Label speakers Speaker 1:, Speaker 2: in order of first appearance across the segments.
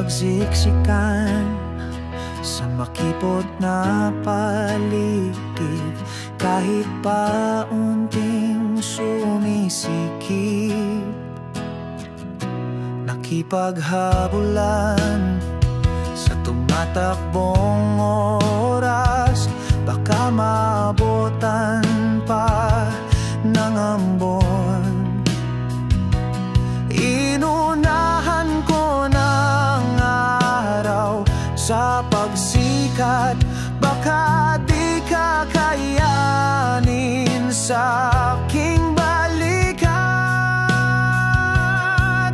Speaker 1: pagsiksikan sa makipot na paligid, kahit pa unting sumisikip. Nakipaghabulan sa tumatakbong oras, baka maabutan pa ng ambon. Inunahan ko ng araw sa pagsikat, baka di kakayanin sa aking balikat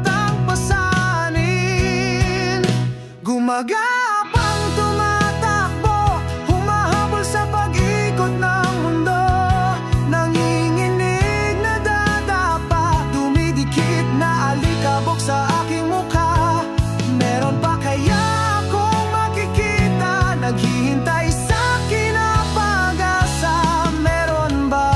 Speaker 1: ang pasanin. Gumagapang tumatakbo, humahabol sa pag-ikot ng mundo, nanginginig na dadapa, dumidikit na alikabok sa aking mukha. Meron pa kaya akong makikita, naghihintay sa akin na pag-asa? Meron ba?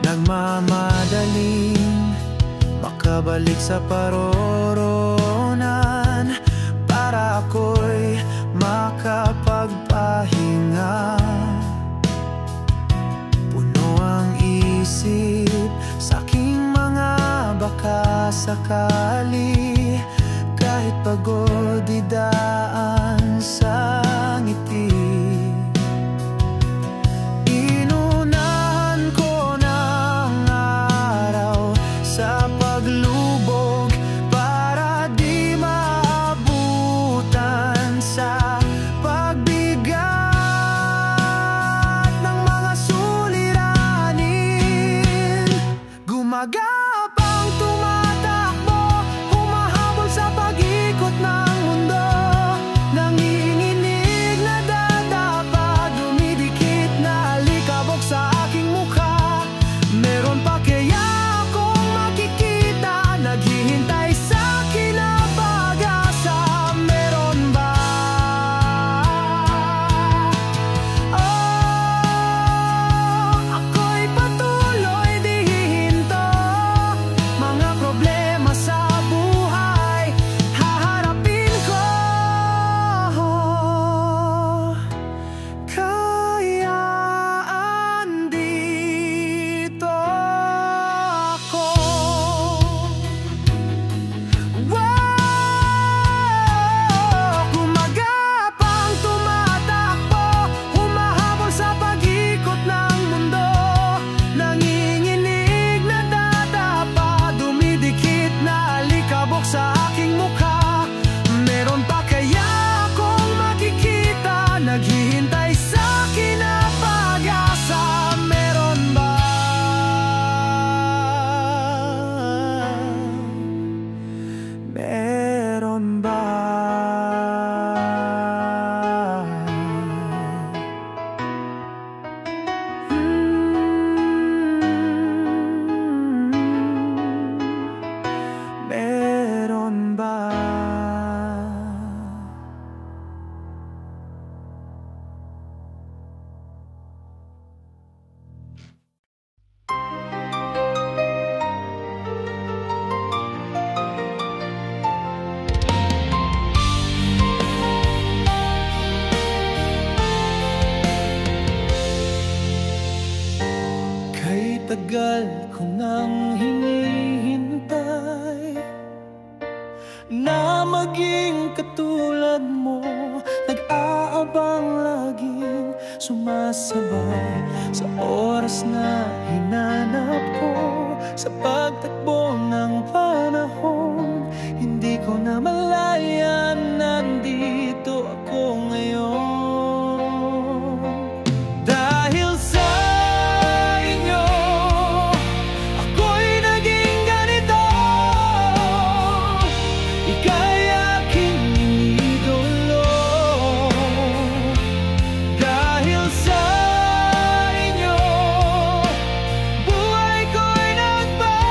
Speaker 1: Nagmamadaling makabalik sa paroroonan para ako'y makapagpahinga. Puno ang isip sa aking mga baka sakali, kahit pagod idaan sa ngiti. Inunahan ko ng araw sa paglubog para di maabutan sa pagbigat ng mga suliranin. Gumagapang tumatakbo, humahabol sa pag-ikot ng mundo, nanginginig na dadapa, dumidikit na alikabok sa aking mukha. Meron pa kaya akong makikita, naghihintay sa akin na pag-asa? Meron ba? Ako'y patuloy di hihinto, mga problema sa buhay haharapin ko. Kaya andito ako. Gumagapang tumatakbo, humahabol sa pag-ikot ng mundo, nanginginig na dadapa, dumidikit na alikabok sa aking mukha. Meron pa kaya akong makikita, naghihintay sa akin na pag-asa? Meron ba? Meron ba? Meron ba? Kay tagal ko nang hinihintay na maging katulad mo, nag-aabang laging sumasabay sa oras na hinanap ko. Sa pagtakbo ng panahon, hindi ko na malayan, nandito ako ngayon. Dahil sa inyo, ako'y naging ganito. Ika'y aking idolo. Dahil sa inyo, buhay ko'y nagbago.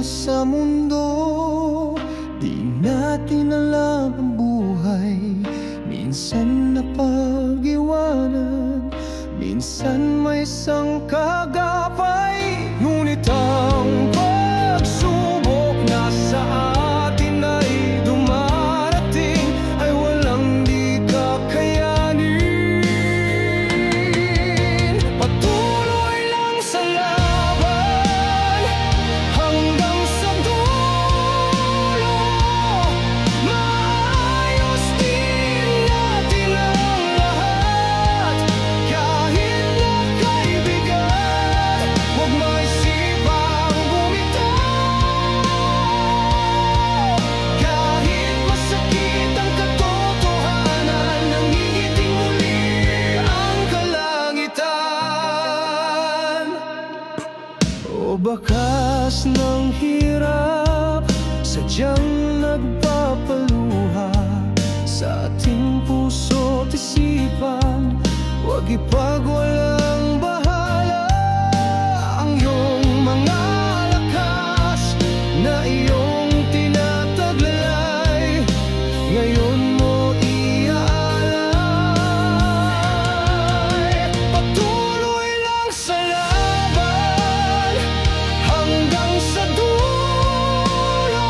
Speaker 1: sa mundo. Di natin alam ang buhay, minsan napag-iwanan, minsan may sangkagapay. Ngunit ang pagsubok na sa atin ay dumarating ay walang di kakayanin. Patuloy lang sa laban hanggang sa dulo. Maayos din natin ang lahat kahit na kaibigan. Huwag maisipang bumitaw kahit masakit ang katotohanan. Nangingiting muli ang kalangitan. O bakas ng hirap sadyang nagpapaluha sa ating puso't isipan. Huwag ipagwalang bahala ang iyong mga lakas na iyong tinataglalay. Ngayon mo iaalay. Patuloy lang sa laban hanggang sa dulo.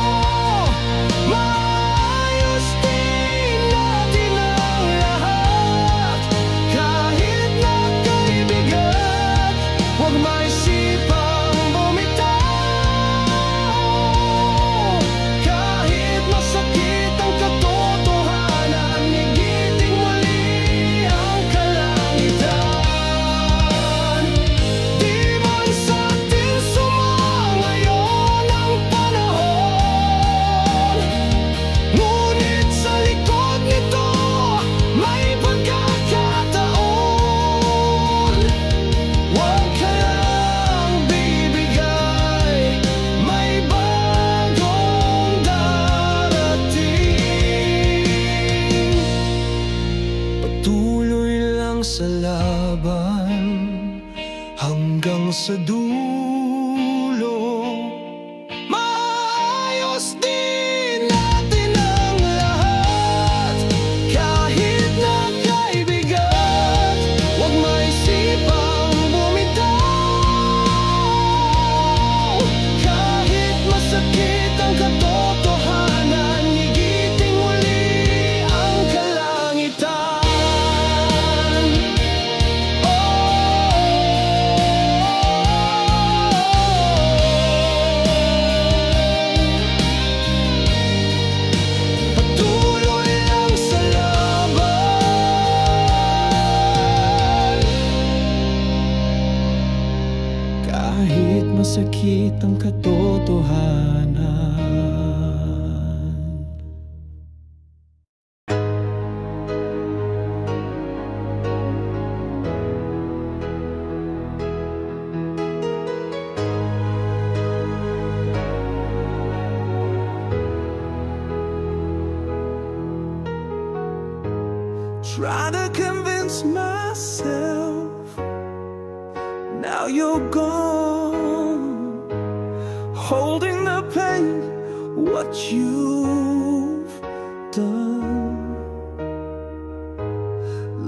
Speaker 1: Maayos din natin ang lahat kahit na kaibigan. Huwag maisipang bumitaw kahit masakit ang katotohanan. Nigiting muli ang kalangitan. Di man sa atin sumangayon ang panahon, ngunit sa likod nito may pagkakataon. Huwag ka lang bibigay, may bagong darating. Patuloy lang sa laban hanggang sa dulo. Maayos din natin ang lahat kahit na kaibigan. Huwag maisipang bumitaw kahit masakit ang katotohanan. Nigiting muli ang kalangitan. Patuloy lang sa laban kahit masakit ang katotohanan. Try to convince myself now you're gone, holding the pain, what you've done.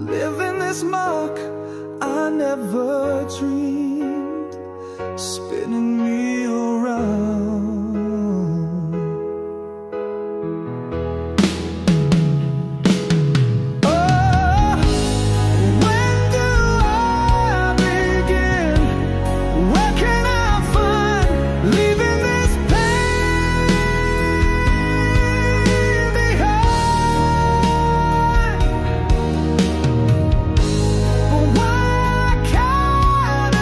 Speaker 1: Living this mark I never dreamed, spinning me around. Why can't I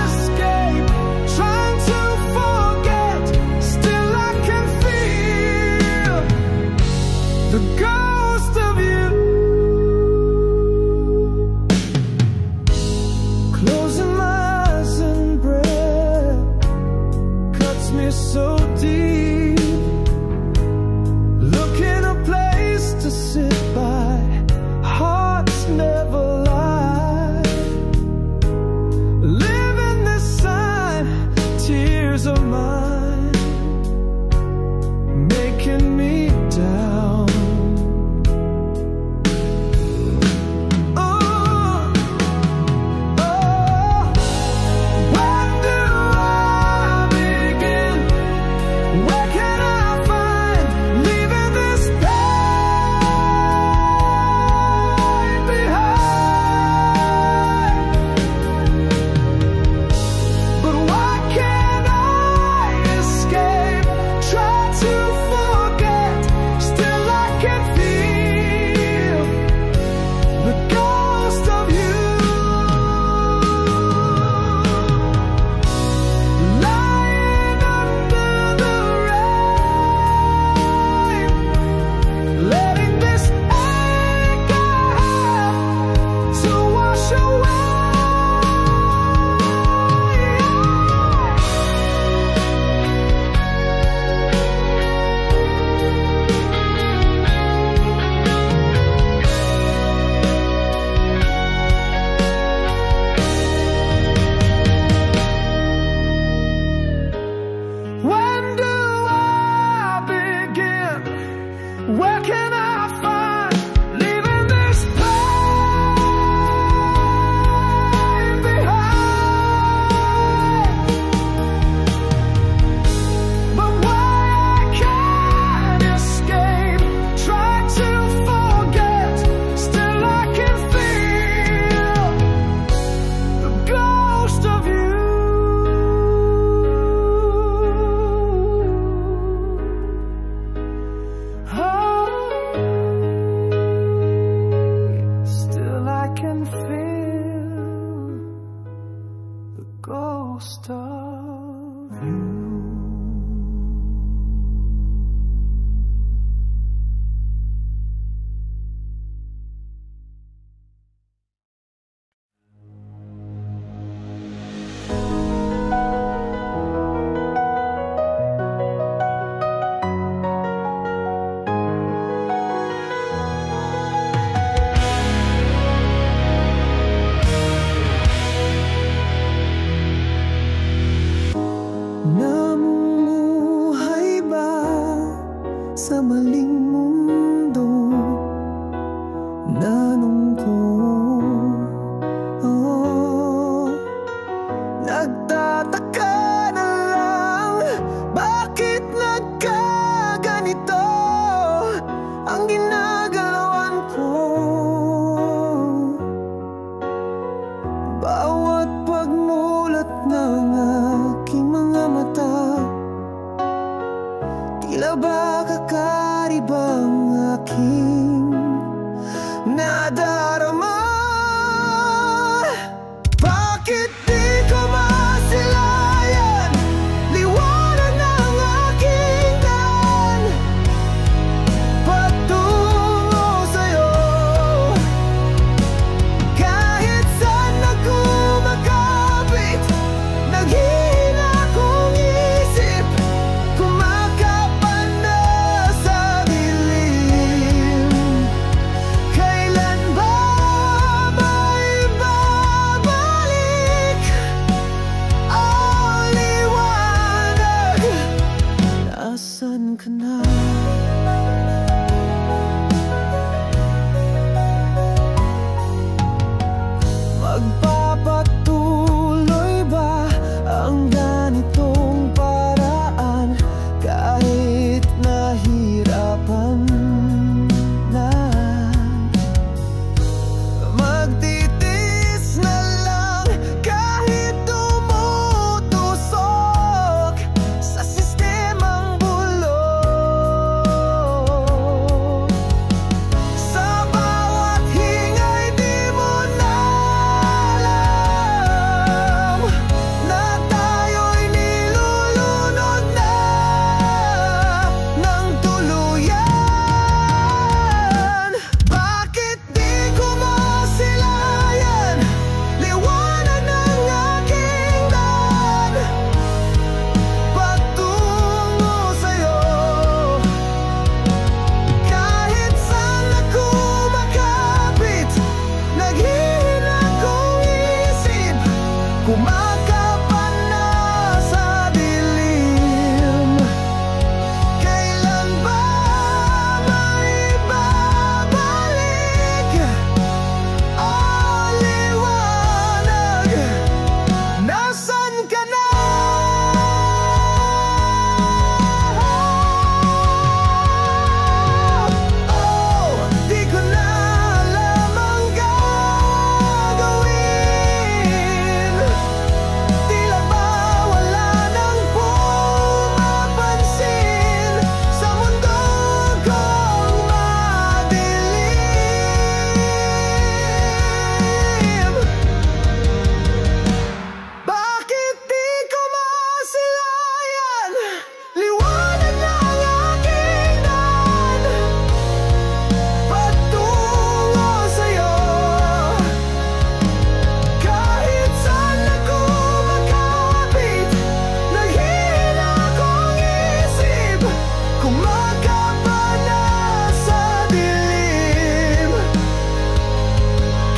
Speaker 1: sa maling mundo nalungkot. Oh, nagtataka na lang, bakit nagkaganito ang ginagalawan ko? Bawat pagmulat ng aking mga mata, tila ba kakaribang aking nadarama? Bakit di ko masilayan liwanag ng aking daan patungo sa'yo? Kahit saan na kumakapit, naghihina kong isip, kumakapan na sa dilim. Kailan ba maibabalik ang liwanag? Nasaan ka na? Magpapatuloy ba ang ganitong paraan kahit nahirapan na? Magtitiis na lang kahit tumutusok sa sistemang bulok. Sa bawat hingay di mo na alam na tayo'y nilulunod na ng tuluyan. Bakit di ko masilayan liwanag ng aking daan patungo sa'yo? Kahit saan na kumakapit, naghihina kong isip, kumakapan na sa dilim. Kailan ba maibabalik ang liwanag? Nasaan ka na? Oh, di ko na alam ang gagawin. Tila ba wala nang pumapansin sa mundo kong madilim? Bakit di ko masilayan liwanag ng aking daan patungo sa'yo? Kahit saan na kumakapit, naghihina kong isip, kumakapan na sa dilim.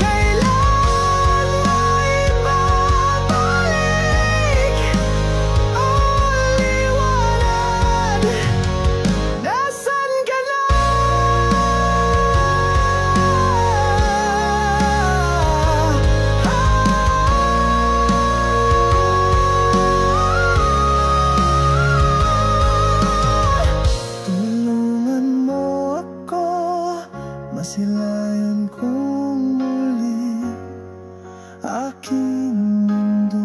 Speaker 1: Kailan maibabalik ang liwanag? Nasaan ka na? Tulungan mo ako, masilayan kong muli aking mundo.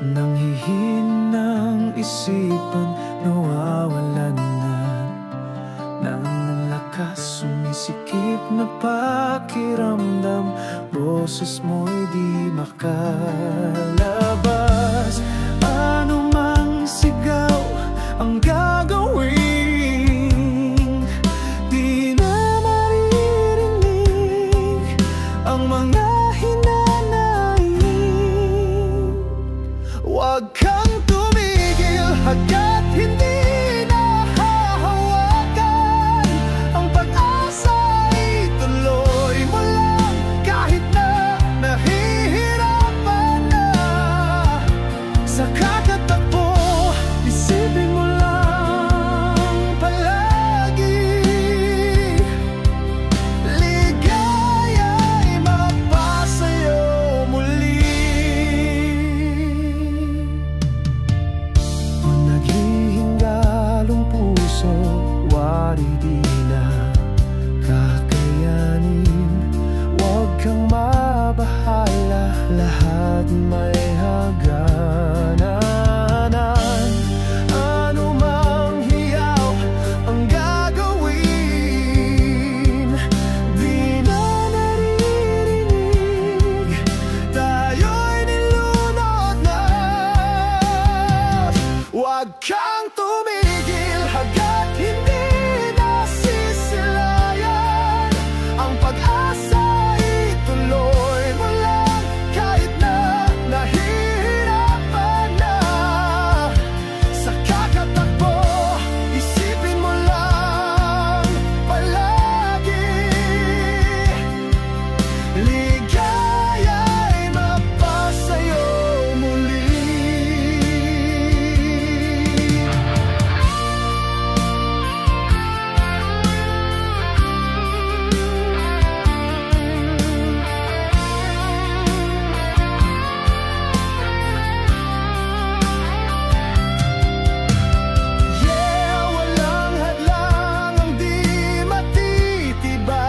Speaker 1: Nanghihinang isipan, nawawalan na ng lakas, sumisikip na pakiramdam, boses mo'y di makalabas. Huwag kang tumigil hanggat hindi nahahawakan. Ang pag-asa ituloy mo lang kahit na nahihirapan na. Sa kakatakbo, isipin mo lang palagi, ligaya'y mapasayo muli. Kung naghihingalong puso, wari di na kakayanin. Huwag kang mabahala, lahat may hangganan. Ano mang hiyaw ang gagawin, di na naririnig, tayo'y nilunod na. Huwag kang tumigil hanggat hindi nasisilayan. Ang pag-asa ituloy mo lang kahit na nahihirapan na. Sa kakatakbo, isipin mo lang palagi, ligaya'y mapasayo muli. Yeah, walang hadlang ang di matitibag.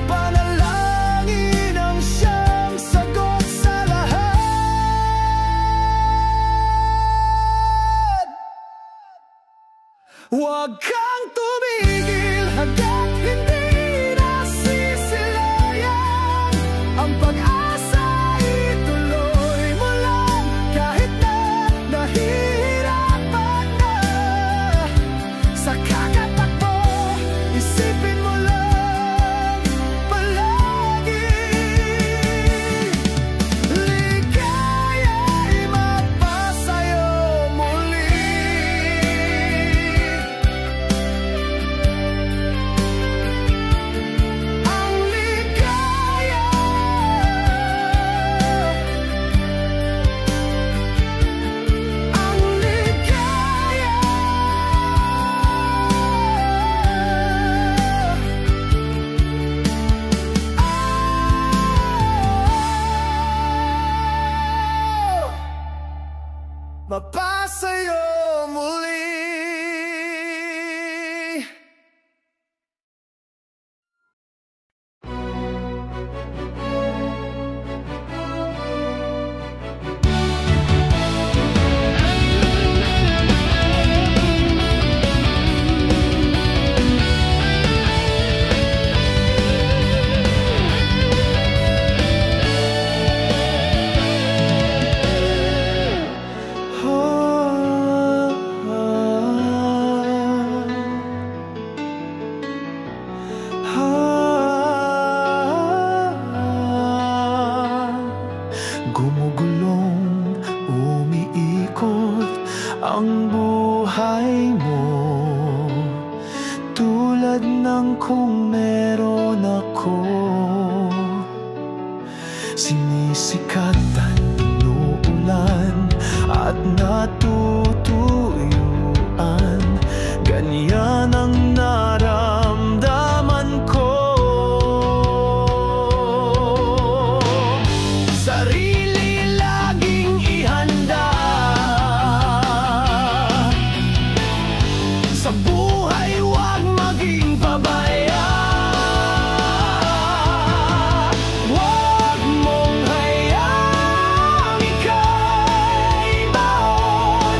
Speaker 1: Panalangin ang siyang sagot sa lahat. Huwag kang tumigil hanggat hindi nasisilayan. Ang pag-asa ituloy mo lang kahit na nahihirapan na. Sa kakatakbo, isipin mo lang palagi, ligaya'y mapasayo muli. Ang ligaya, ang ligaya. Mapasayo muli. Gumugulong, umiikot ang buhay mo, tulad ng kung meron ako. Sinisikatan, inuulan at natutuyuan, ganyan ang naramdaman ko. Sarili laging ihanda, sa buhay huwag maging pabaya. Huwag mong hayaang ika'y baon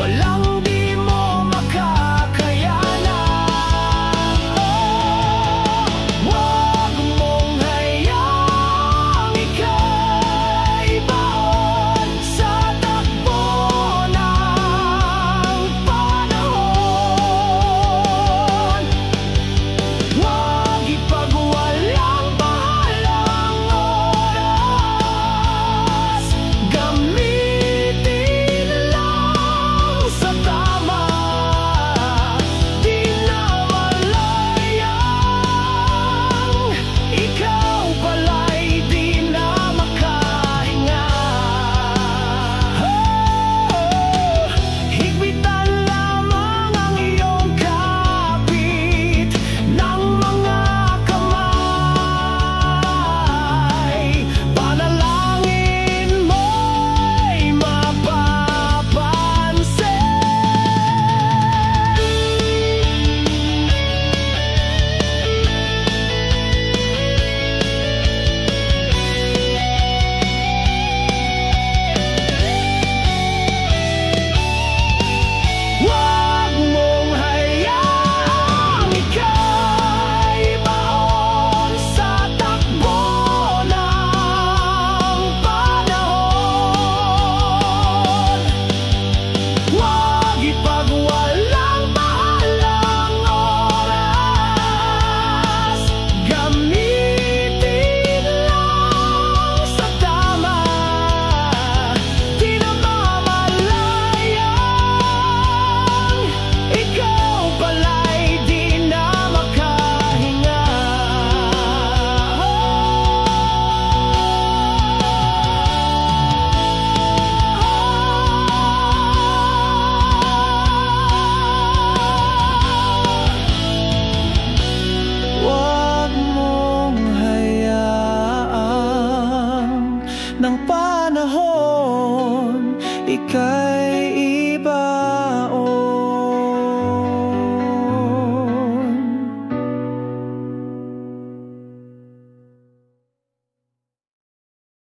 Speaker 1: Walang